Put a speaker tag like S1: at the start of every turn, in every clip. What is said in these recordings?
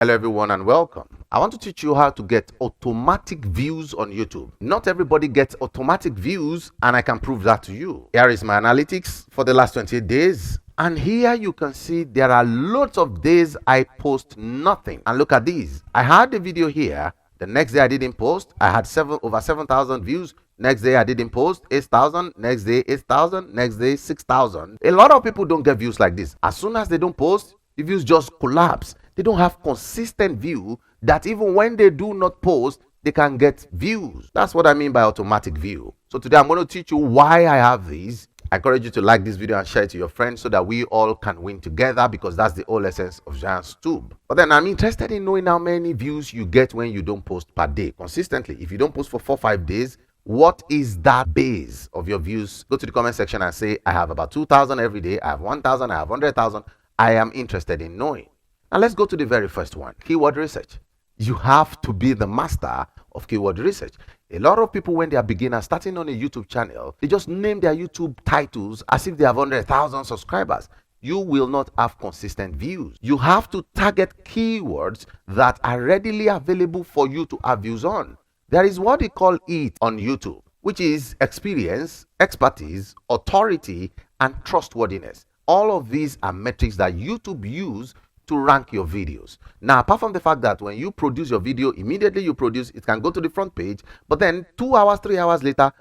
S1: Hello everyone and welcome. I want to teach you how to get automatic views on YouTube. Not everybody gets automatic views and I can prove that to you. Here is my analytics for the last 28 days. And here you can see there are lots of days I post nothing. And look at these. I had a video here. The next day I didn't post. I had over 7,000 views. Next day I didn't post. 8,000. Next day 8,000. Next day 6,000. A lot of people don't get views like this. As soon as they don't post, the views just collapse. They don't have consistent view that even when they do not post, they can get views. That's what I mean by automatic view. So today I'm going to teach you why I have these. I encourage you to like this video and share it to your friends so that we all can win together, because that's the whole essence of Giant's Tube. But then I'm interested in knowing how many views you get when you don't post per day consistently. If you don't post for 4-5 days, what is that base of your views? Go to the comment section and say, I have about 2,000 every day, I have 1,000, I have 100,000. I am interested in knowing. Now let's go to the very first one, keyword research. You have to be the master of keyword research. A lot of people, when they are beginners starting on a YouTube channel, they just name their YouTube titles as if they have 100,000 subscribers. You will not have consistent views. You have to target keywords that are readily available for you to have views on. There is what we call it on YouTube, which is experience, expertise, authority, and trustworthiness. All of these are metrics that YouTube use to rank your videos. Now, apart from the fact that when you produce your video, immediately you produce, it can go to the front page, but then 2 hours, 3 hours later,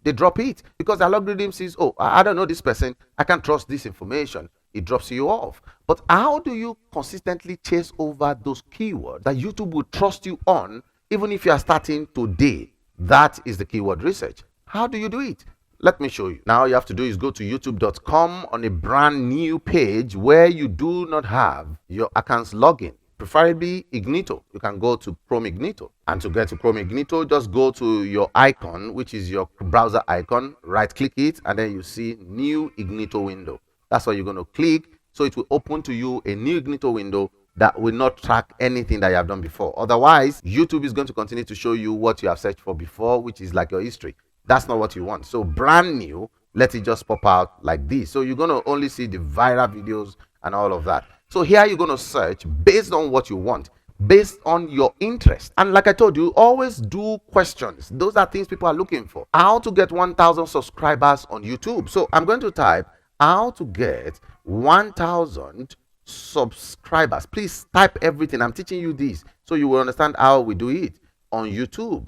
S1: they drop it because the algorithm says, oh, I don't know this person, I can't trust this information. It drops you off. But how do you consistently chase over those keywords that YouTube will trust you on, even if you are starting today? That is the keyword research. How do you do it? Let me show you. Now all you have to do is go to youtube.com on a brand new page where you do not have your account's login, preferably Ignito. You can go to Chrome Ignito. And to get to Chrome Ignito, just go to your icon, which is your browser icon, right click it, and then you see new Ignito window. That's what you're going to click. So it will open to you a new Ignito window that will not track anything that you have done before. Otherwise, YouTube is going to continue to show you what you have searched for before, which is like your history. That's not what you want. So brand new, let it just pop out like this. So you're going to only see the viral videos and all of that. So here you're going to search based on what you want, based on your interest. And like I told you, always do questions. Those are things people are looking for. How to get 1,000 subscribers on YouTube. So I'm going to type how to get 1,000 subscribers. Please type everything. I'm teaching you this so you will understand how we do it on YouTube.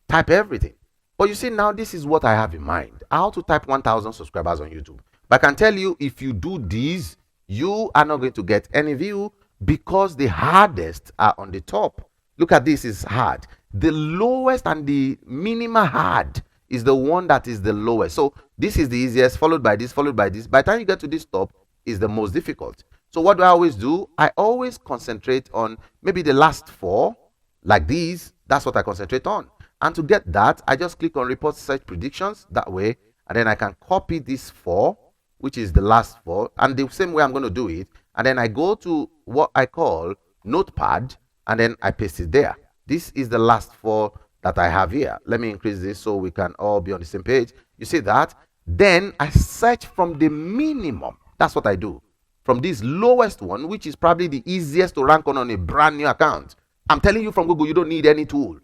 S1: Type everything. But you see, now this is what I have in mind, how to type 1,000 subscribers on YouTube. But I can tell you, if you do this, you are not going to get any view because the hardest are on the top. Look at this, is hard. The lowest and the minimal hard is the one that is the lowest. So this is the easiest, followed by this, followed by this. By the time you get to this top, is the most difficult. So what do I always do? I always concentrate on maybe the last 4, like these. That's what I concentrate on. And to get that, I just click on report search predictions that way, and then I can copy this 4, which is the last 4, and the same way I'm going to do it, and then I go to what I call notepad, and then I paste it there. This is the last 4 that I have here. Let me increase this so we can all be on the same page. You see that? Then I search from the minimum. That's what I do. From this lowest one, which is probably the easiest to rank on a brand new account. I'm telling you from Google, you don't need any tool.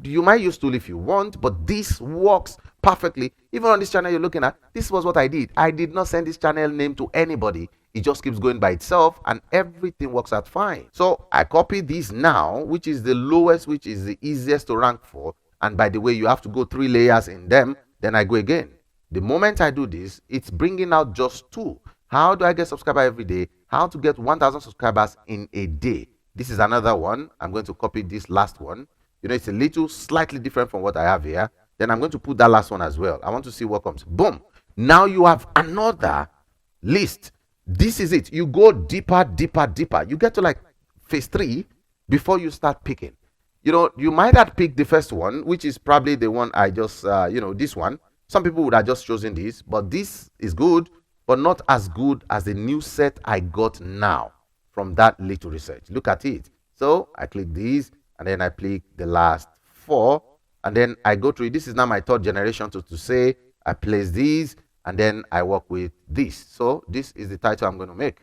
S1: You might use tool if you want, but this works perfectly. Even on this channel you're looking at, this was what I did. I did not send this channel name to anybody. It just keeps going by itself and everything works out fine. So I copy this now, which is the lowest, which is the easiest to rank for. And by the way, you have to go 3 layers in them. Then I go again. The moment I do this, it's bringing out just 2. How do I get subscribers every day? How to get 1,000 subscribers in a day? This is another one. I'm going to copy this last one. You know, it's a little slightly different from what I have here. Then I'm going to put that last one as well. I want to see what comes. Boom. Now you have another list. This is it. You go deeper, deeper, deeper. You get to like phase 3 before you start picking. You know, you might have picked the first one, which is probably the one I just, this one. Some people would have just chosen this, but this is good, but not as good as the new set I got now from that little research. Look at it. So I click these. And then I click the last 4, and then I go through it. This is now my 3rd generation to say I place these, and then I work with this. So this is the title I'm going to make.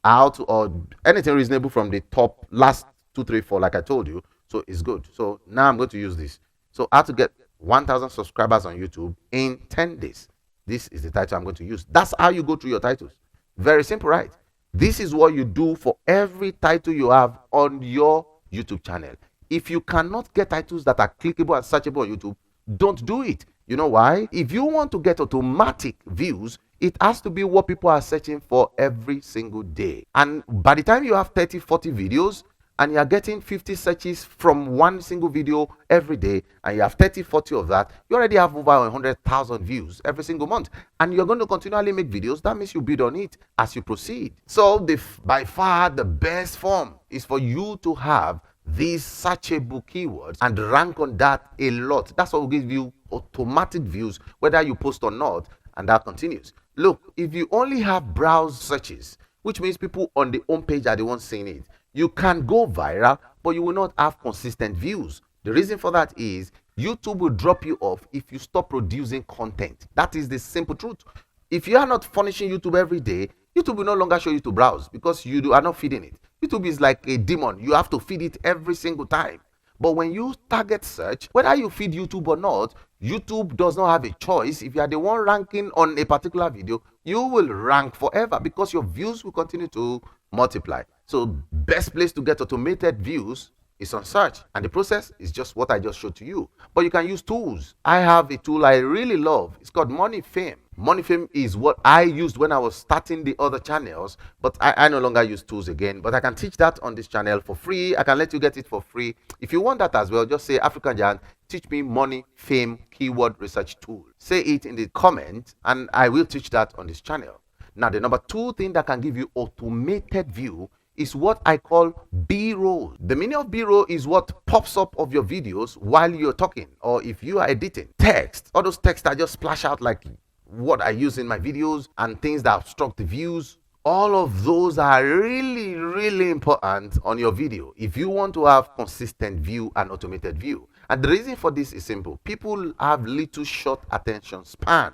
S1: How to, or anything reasonable from the top last 2, 3, 4, like I told you. So it's good. So now I'm going to use this. So how to get 1,000 subscribers on YouTube in 10 days. This is the title I'm going to use. That's how you go through your titles. Very simple, right? This is what you do for every title you have on your YouTube channel. If you cannot get titles that are clickable and searchable on YouTube, don't do it. You know why? If you want to get automatic views, it has to be what people are searching for every single day. And by the time you have 30, 40 videos, and you are getting 50 searches from one single video every day, and you have 30, 40 of that, you already have over 100,000 views every single month, and you're going to continually make videos. That means you build on it as you proceed. So by far the best form is for you to have these searchable keywords and rank on that a lot. That's what will give you automatic views whether you post or not, and that continues. Look, if you only have browse searches, which means people on the home page are the ones seeing it, you can go viral, but you will not have consistent views. The reason for that is YouTube will drop you off if you stop producing content. That is the simple truth. If you are not furnishing YouTube every day, YouTube will no longer show you to browse because you are not feeding it. YouTube is like a demon. You have to feed it every single time. But when you target search, whether you feed YouTube or not, YouTube does not have a choice. If you are the one ranking on a particular video, you will rank forever because your views will continue to multiply. So best place to get automated views is on search, and the process is just what I just showed to you. But you can use tools. I have a tool I really love. It's called MoneyFame. MoneyFame is what I used when I was starting the other channels, but I no longer use tools again. But I can teach that on this channel for free. I can let you get it for free. If you want that as well, just say African Giant, teach me MoneyFame keyword research tool. Say it in the comment, and I will teach that on this channel. Now, the number 2 thing that can give you automated view is what I call B-roll. The meaning of B-roll is what pops up of your videos while you're talking, or if you are editing. Text, all those texts that just splash out like what I use in my videos, and things that obstruct the views. All of those are really, really important on your video if you want to have consistent view and automated view. And the reason for this is simple. People have little short attention span.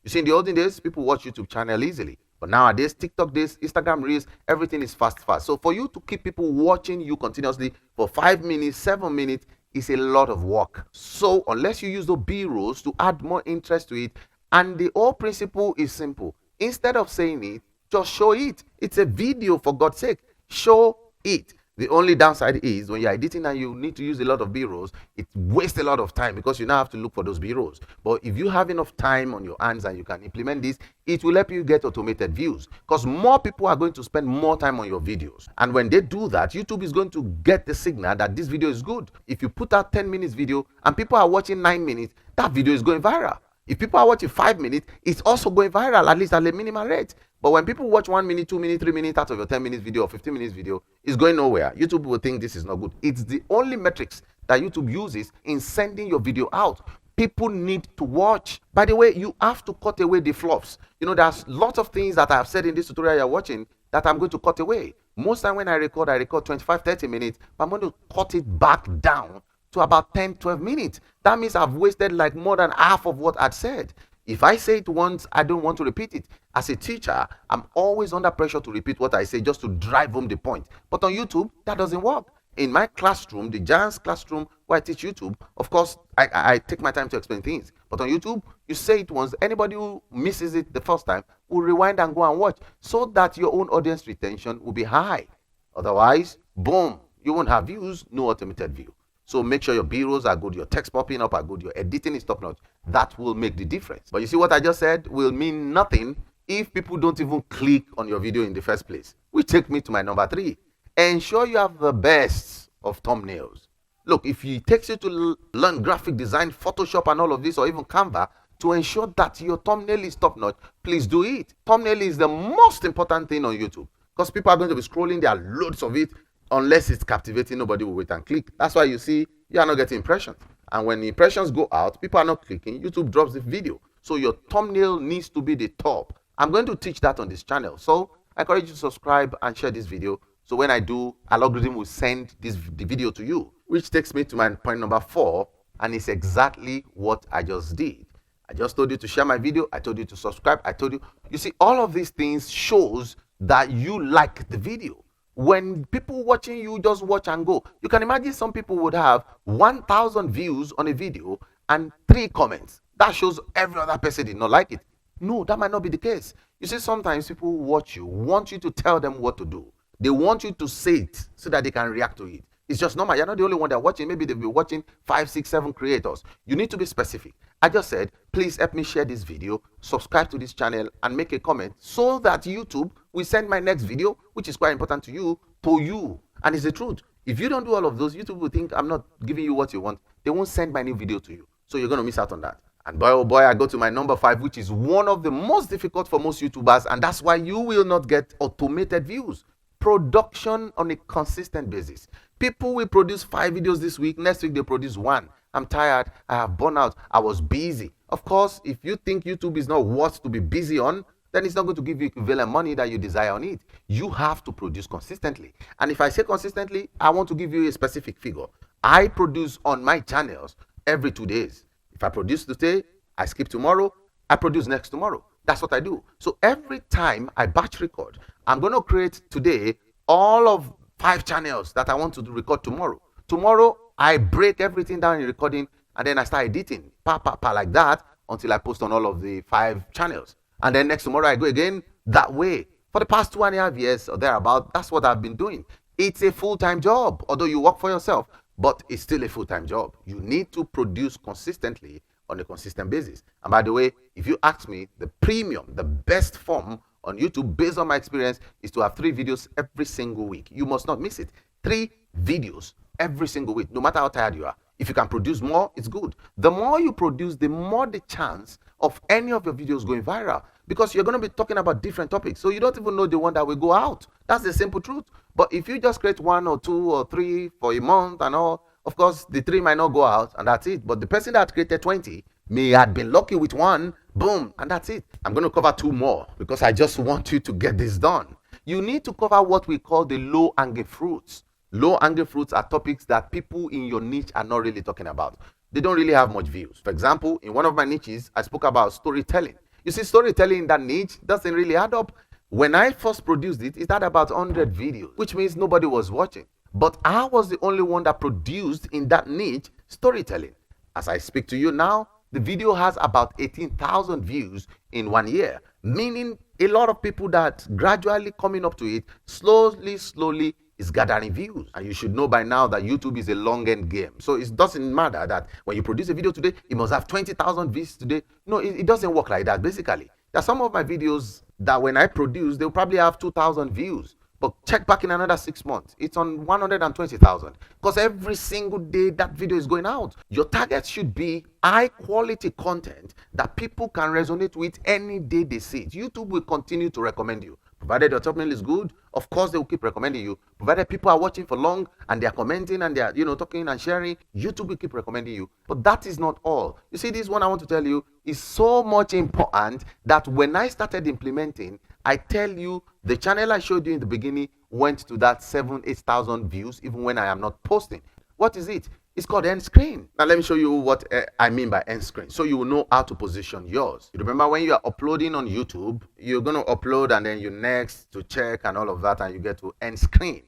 S1: You see, in the olden days, people watch YouTube channel easily. But nowadays, TikTok days, Instagram reels, everything is fast. So for you to keep people watching you continuously for 5 minutes, 7 minutes is a lot of work. So unless you use the B-rolls to add more interest to it, and the whole principle is simple. Instead of saying it, just show it. It's a video, for God's sake. Show it. The only downside is when you're editing and you need to use a lot of B-rolls, it wastes a lot of time because you now have to look for those B-rolls. But if you have enough time on your hands and you can implement this, it will help you get automated views because more people are going to spend more time on your videos. And when they do that, YouTube is going to get the signal that this video is good. If you put out 10 minutes video and people are watching 9 minutes, that video is going viral. If people are watching 5 minutes, it's also going viral, at least at a minimal rate. But when people watch 1 minute, 2 minutes, 3 minutes out of your 10 minutes video or 15 minutes video, it's going nowhere. YouTube will think this is not good. It's the only metrics that YouTube uses in sending your video out. People need to watch. By the way, you have to cut away the flops. You know, there's lots of things that I've said in this tutorial you're watching that I'm going to cut away. Most time when I record 25, 30 minutes, but I'm going to cut it back down to about 10, 12 minutes. That means I've wasted like more than half of what I'd said. If I say it once, I don't want to repeat it. As a teacher, I'm always under pressure to repeat what I say just to drive home the point. But on YouTube, that doesn't work. In my classroom, the Giants classroom where I teach YouTube, of course, I take my time to explain things. But on YouTube, you say it once. Anybody who misses it the first time will rewind and go and watch so that your own audience retention will be high. Otherwise, boom, you won't have views, no automated view. So make sure your B-rolls are good, your text popping up are good, your editing is top notch. That will make the difference. But you see what I just said will mean nothing if people don't even click on your video in the first place. Which takes me to my number 3. Ensure you have the best of thumbnails. Look, if it takes you to learn graphic design, Photoshop and all of this, or even Canva, to ensure that your thumbnail is top notch, please do it. Thumbnail is the most important thing on YouTube because people are going to be scrolling, there are loads of it. Unless it's captivating, nobody will wait and click. That's why you see you are not getting impressions. And when the impressions go out, people are not clicking, YouTube drops the video. So your thumbnail needs to be the top. I'm going to teach that on this channel. So I encourage you to subscribe and share this video. So when I do, algorithm will send the video to you, which takes me to my point number 4. And it's exactly what I just did. I just told you to share my video. I told you to subscribe. I told you, you see, all of these things shows that you like the video. When people watching you just watch and go, you can imagine some people would have 1,000 views on a video and 3 comments. That shows every other person did not like it. No, that might not be the case. You see, sometimes people who watch you want you to tell them what to do. They want you to say it so that they can react to it. It's just normal. You're not the only one they're watching. Maybe they'll be watching 5, 6, 7 creators. You need to be specific. I just said, please help me share this video, subscribe to this channel, and make a comment so that YouTube will send my next video, which is quite important to you, to you. And it's the truth. If you don't do all of those, YouTube will think I'm not giving you what you want. They won't send my new video to you. So you're going to miss out on that. And boy, oh boy, I go to my number 5, which is one of the most difficult for most YouTubers. And that's why you will not get automated views. Production on a consistent basis. People will produce 5 videos this week. Next week, they produce 1. I'm tired. I have burnout. I was busy. Of course, if you think YouTube is not worth to be busy on, then it's not going to give you equivalent money that you desire on it. You have to produce consistently. And if I say consistently, I want to give you a specific figure. I produce on my channels every 2 days. If I produce today, I skip tomorrow, I produce next tomorrow. That's what I do. So every time I batch record, I'm going to create today all of 5 channels that I want to record tomorrow. Tomorrow, I break everything down in recording and then I start editing, like that, until I post on all of the 5 channels. And then next tomorrow, I go again that way. For the past 2.5 years or thereabout, that's what I've been doing. It's a full-time job, although you work for yourself, but it's still a full-time job. You need to produce consistently on a consistent basis. And by the way, if you ask me, the premium, the best form on YouTube, based on my experience, is to have 3 videos every single week. You must not miss it. 3 videos every single week, no matter how tired you are. If you can produce more, it's good. The more you produce, the more the chance of any of your videos going viral, because you're going to be talking about different topics. So you don't even know the one that will go out. That's the simple truth. But if you just create 1 or 2 or 3 for a month and all, of course, the 3 might not go out and that's it. But the person that created 20 may have been lucky with 1, boom, and that's it. I'm going to cover 2 more because I just want you to get this done. You need to cover what we call the low-hanging fruits. Low-hanging fruits are topics that people in your niche are not really talking about. They don't really have much views. For example, in one of my niches, I spoke about storytelling. You see, storytelling in that niche doesn't really add up. When I first produced it, it had about 100 videos, which means nobody was watching. But I was the only one that produced in that niche storytelling. As I speak to you now, the video has about 18,000 views in 1 year, meaning a lot of people that gradually coming up to it, slowly is gathering views. And you should know by now that YouTube is a long-end game. So it doesn't matter that when you produce a video today, it must have 20,000 views today. No, it doesn't work like that, basically. There are some of my videos that when I produce, they'll probably have 2,000 views. But check back in another 6 months, it's on 120,000. Because every single day that video is going out. Your target should be high quality content that people can resonate with any day they see it. YouTube will continue to recommend you. Provided your thumbnail is good, of course they will keep recommending you. Provided people are watching for long and they are commenting and they are, talking and sharing, YouTube will keep recommending you. But that is not all. You see, this one I want to tell you is so much important that when I started implementing, I tell you, the channel I showed you in the beginning went to that 7,000-8,000 views even when I am not posting. What is it? It's called end screen. Now let me show you what I mean by end screen, so you will know how to position yours. You remember when you are uploading on YouTube, you're going to upload and then you next to check and all of that, and you get to end screen.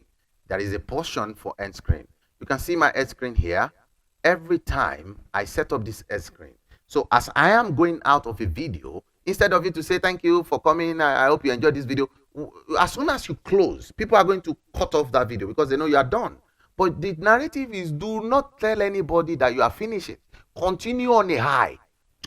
S1: There is a portion for end screen. You can see my end screen here. Every time I set up this end screen, so as I am going out of a video, instead of you to say thank you for coming, I hope you enjoyed this video, as soon as you close, people are going to cut off that video because they know you are done. But the narrative is, do not tell anybody that you are finishing. Continue on a high.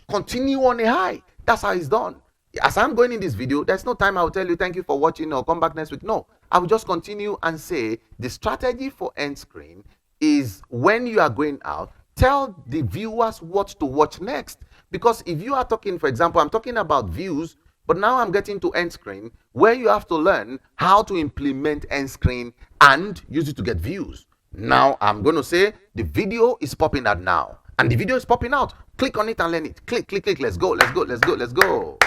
S1: Continue on a high. That's how it's done. As I'm going in this video, there's no time I will tell you thank you for watching or come back next week. No, I will just continue and say the strategy for end screen is when you are going out, tell the viewers what to watch next. Because if you are talking, for example, I'm talking about views, but now I'm getting to end screen where you have to learn how to implement end screen and use it to get views. Now I'm going to say the video is popping out now, and the video is popping out. Click on it and learn it. Click. Let's go.